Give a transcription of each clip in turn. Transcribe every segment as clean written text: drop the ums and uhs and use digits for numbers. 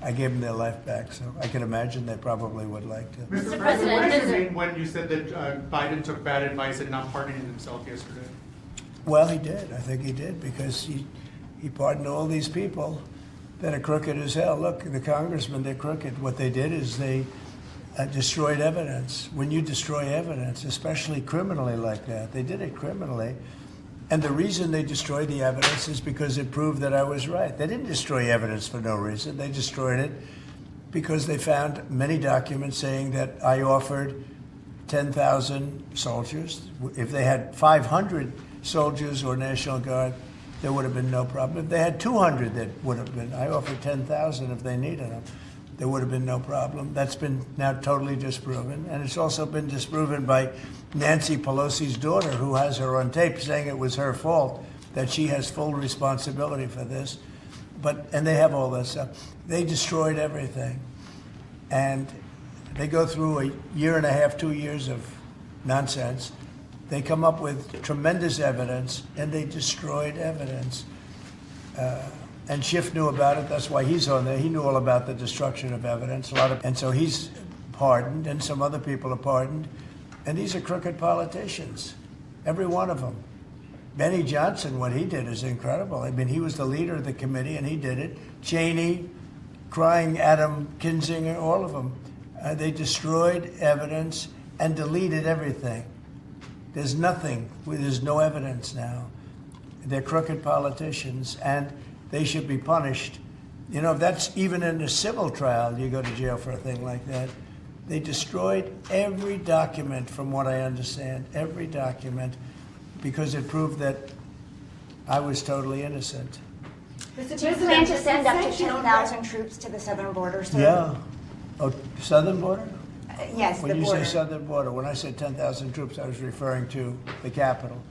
I gave them their life back, so I can imagine they probably would like to. Mr. President, what does it mean when you said that Biden took bad advice and not pardoning himself yesterday? Well, he did. I think he did, because he pardoned all these people that are crooked as hell. Look, the congressmen, they're crooked. What they did is they destroyed evidence. When you destroy evidence, especially criminally like that, they did it criminally. And the reason they destroyed the evidence is because it proved that I was right. They didn't destroy evidence for no reason. They destroyed it because they found many documents saying that I offered 10,000 soldiers. If they had 500 soldiers or National Guard, there would have been no problem. If they had 200, that would have been. I offered 10,000 if they needed them. There would have been no problem. That's been now totally disproven. And it's also been disproven by Nancy Pelosi's daughter, who has her on tape saying it was her fault, that she has full responsibility for this. And they have all this stuff. They destroyed everything. And they go through a year and a half, 2 years of nonsense. They come up with tremendous evidence, and they destroyed evidence. And Schiff knew about it. That's why he's on there. He knew all about the destruction of evidence. And so he's pardoned, and some other people are pardoned. And these are crooked politicians, every one of them. Benny Johnson, what he did is incredible. I mean, he was the leader of the committee, and he did it. Cheney, crying Adam Kinzinger, all of them. They destroyed evidence and deleted everything. There's nothing. There's no evidence now. They're crooked politicians, and they should be punished. You know, that's even in a civil trial, you go to jail for a thing like that. They destroyed every document, from what I understand, every document, because it proved that I was totally innocent. Do you plan to send up to 10,000 troops to the southern border, sir? Yeah. Oh, southern border? Yes, When the you border. say southern border, when I said 10,000 troops, I was referring to the capital.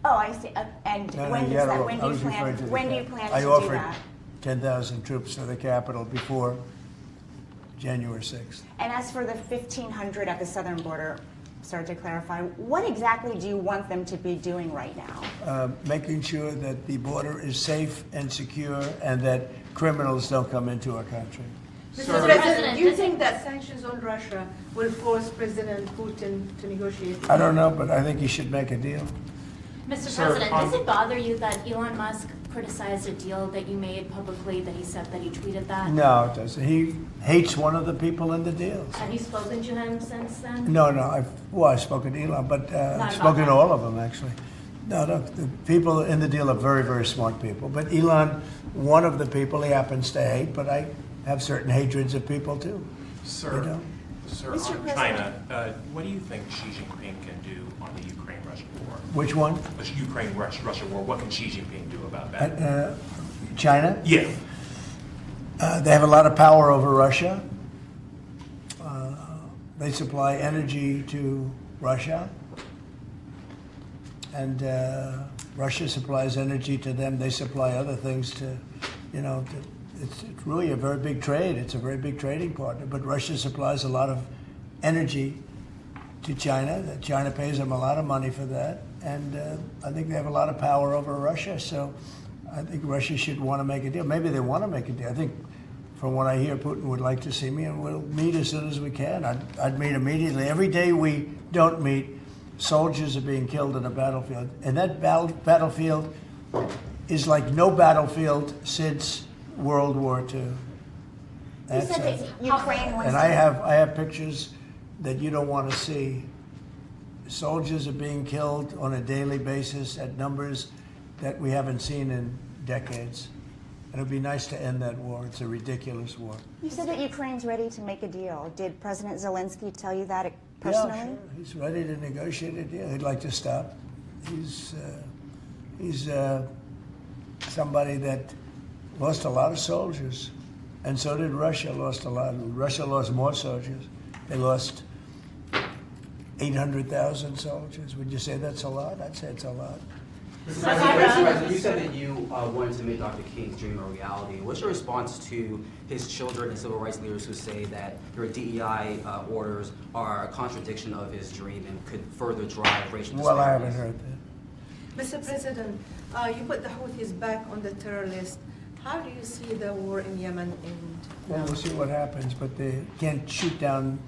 Oh, I see. And No, when yeah, do you I was referring to the plan capital. to I do offered that? 10,000 troops for the capital before January 6th. And as for the 1,500 at the southern border, sir, to clarify, what exactly do you want them to be doing right now? Making sure that the border is safe and secure, and that criminals don't come into our country. Mr. President, do you think that sanctions on Russia will force President Putin to negotiate? I don't know, but I think he should make a deal. Mr. Sir, President, does it bother you that Elon Musk criticized a deal that you made publicly, that he said that he tweeted that? No, it doesn't. He hates one of the people in the deals. Have you spoken to him since then? No, I've spoken to Elon, but I've about spoken that. to all of them, actually. No, the people in the deal are very, very smart people. But Elon, one of the people he happens to hate, but I have certain hatreds of people, too. Sir, You know? sir, Mr. on President. China, what do you think Xi Jinping can do on the Ukraine-Russia war? Which one? The Ukraine-Russia war, what can Xi Jinping do about that? China? Yeah. They have a lot of power over Russia. They supply energy to Russia. And Russia supplies energy to them. They supply other things to, it's really a very big trade. It's a very big trading partner. But Russia supplies a lot of energy to China. China pays them a lot of money for that. And I think they have a lot of power over Russia. So I think Russia should want to make a deal. Maybe they want to make a deal. I think from what I hear, Putin would like to see me, and we'll meet as soon as we can. I'd meet immediately. Every day we don't meet, soldiers are being killed in a battlefield. And that battlefield is like no battlefield since World War II. You That's said it. that Ukraine wants And to... I have pictures that you don't want to see. Soldiers are being killed on a daily basis at numbers that we haven't seen in decades. And it would be nice to end that war. It's a ridiculous war. You said that Ukraine's ready to make a deal. Did President Zelensky tell you that personally? Yeah, sure. He's ready to negotiate a deal. He'd like to stop. He's somebody that lost a lot of soldiers, and so did Russia. Lost a lot. Russia lost more soldiers. They lost 800,000 soldiers. Would you say that's a lot? I'd say it's a lot. Mr. President, you said that you wanted to make Dr. King's dream a reality. What's your response to his children and civil rights leaders who say that your DEI orders are a contradiction of his dream and could further drive racial disparities? Well, I haven't heard that. Mr. President, you put the Houthis back on the terror list. How do you see the war in Yemen and Well, we'll see what happens, but they can't shoot down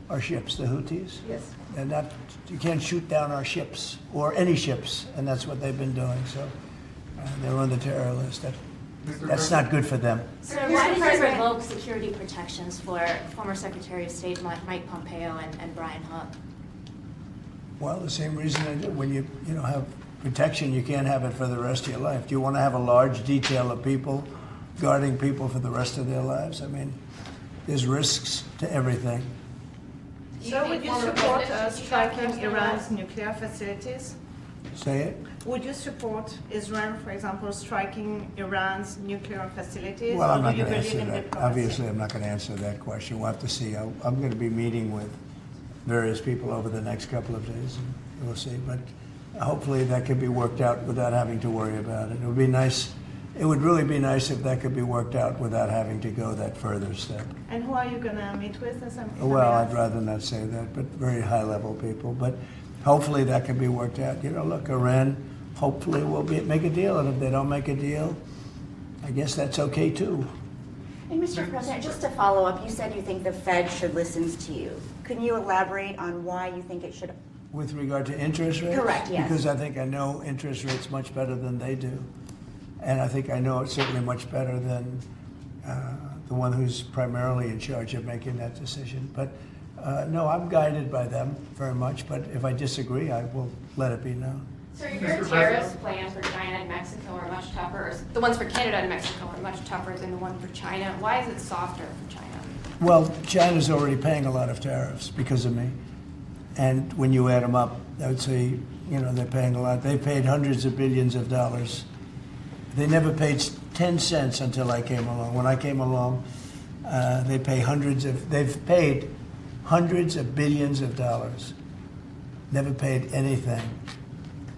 our ships, the Houthis. Yes. And that, you can't shoot down our ships, or any ships, and that's what they've been doing, so they're on the terror list. That's not good for them. So why did you revoke security protections for former Secretary of State Mike Pompeo and Brian Hook? Well, the same reason I do. When you have protection, you can't have it for the rest of your life. Do you want to have a large detail of people guarding people for the rest of their lives? I mean, there's risks to everything. So would you support striking Iran's nuclear facilities? Say it? Would you support Israel, for example, striking Iran's nuclear facilities? Well, I'm or not do you going to believe answer in that. diplomacy? Obviously, I'm not going to answer that question. We'll have to see. I'm going to be meeting with various people over the next couple of days, and we'll see. But hopefully that could be worked out without having to worry about it. It would be nice. It would really be nice if that could be worked out without having to go that further step. And who are you going to meet with? Well, I'd rather not say that, but very high-level people. But hopefully that can be worked out. Look, Iran hopefully will make a deal, and if they don't make a deal, I guess that's okay too. And Mr. President, just to follow up, you said you think the Fed should listen to you. Can you elaborate on why you think it should? With regard to interest rates? Correct, yes. Because I think I know interest rates much better than they do. And I think I know it certainly much better than the one who's primarily in charge of making that decision. But no, I'm guided by them very much. But if I disagree, I will let it be known. So your tariffs plans for China and Mexico are much tougher. The ones for Canada and Mexico are much tougher than the one for China. Why is it softer for China? Well, China's already paying a lot of tariffs because of me. And when you add them up, I would say, they're paying a lot. They paid hundreds of billions of dollars. They never paid 10 cents until I came along. When I came along, they've paid hundreds of billions of dollars. Never paid anything.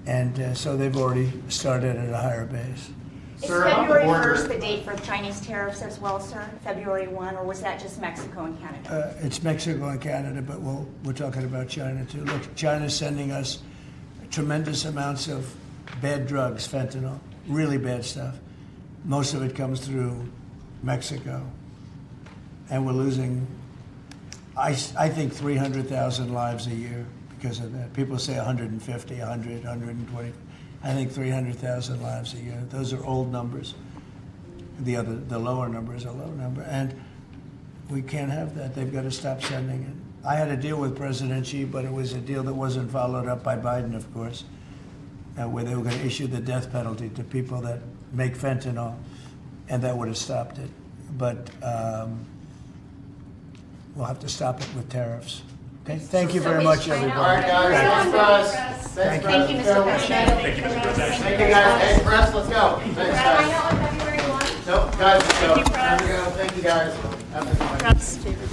And so they've already started at a higher base. Is Sir, about the February border- 1st the date for Chinese tariffs as well, sir? February 1, or was that just Mexico and Canada? It's Mexico and Canada, but we're talking about China too. Look, China's sending us tremendous amounts of bad drugs, fentanyl, really bad stuff. Most of it comes through Mexico. And we're losing, I think, 300,000 lives a year because of that. People say 150, 100, 120. I think 300,000 lives a year. Those are old numbers. The lower number is a low number. And we can't have that. They've got to stop sending it. I had a deal with President Xi, but it was a deal that wasn't followed up by Biden, of course, where they were going to issue the death penalty to people that make fentanyl, and that would have stopped it. But we'll have to stop it with tariffs. Okay? Thank you very much, everybody. All right, guys, thanks, press. Thanks, press. Thank you, Mr. President. Thank you, Mr. President. Thank you, guys. Hey, press, let's go. Thanks, guys. on February 1. Nope, guys, let's go. Time to go. Thank you, guys. Have a good night. Press, David.